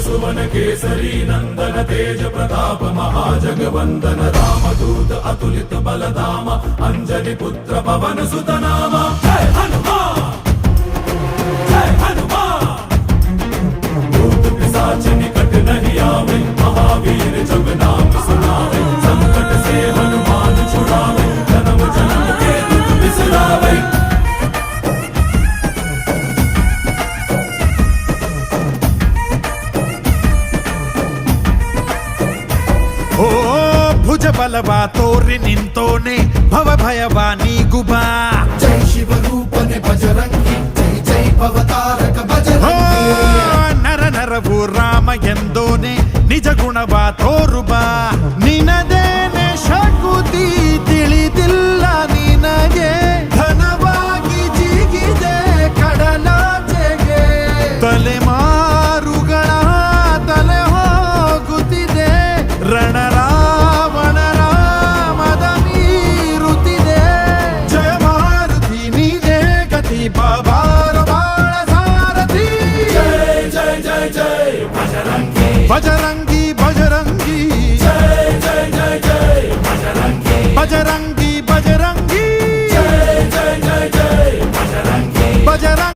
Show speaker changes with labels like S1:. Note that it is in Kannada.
S1: सुवन केसरी नंदन तेज प्रताप महाजगवंदन रामदूत अतुलित बलधाम अंजनी पुत्र पवन सुत नाम जय हनुमान जय हनुमान। भूत पिशाच निकट नहीं आवे महावीर जब नाम सुनावे संकट से हनुमान छुड़ावे जन्म जन्म के दुख बिसरावे।
S2: ಓ ಭುಜ ಬಲವಾ ತೋರಿ ನಿಂತೋನೆ ಭವ ಭಯವಾ ನೀಗುಬಾ
S3: ಜೈ ಶಿವ ರೂಪನೆ ಬಜರಂಗಿ ಜೈ ಜೈ ಭವತಾರಕ ಬಜರಂಗಿ
S2: ನರ ನರವು ರಾಮ ಎಂದೋನೆ ನಿಜ ಗುಣವಾ ತೋರುಬಾ ನಿನದೇನೆ ಶಕುತಿ ತಿಳಿದಿಲ್ಲ ನಿನಗೆ ಘನವಾಗಿ ಜಿಗಿದೆ ಕಡಲಾಚೆಗೆ ತಲೆಮಾರುಗಳ ತಲೆ ಹೋಗುತ್ತಿದೆ ರಣರಾವಣರ ಮದ ಮೀರುತ್ತಿದೆ ಜಯ ಮಾರುತಿ ನೀನೇ ಗತಿ ಬಾಬಾರ ಬಾಳ ಸಾರಥಿ
S1: जय जय जय जय बजरंगी
S2: ಬಜರಂಗ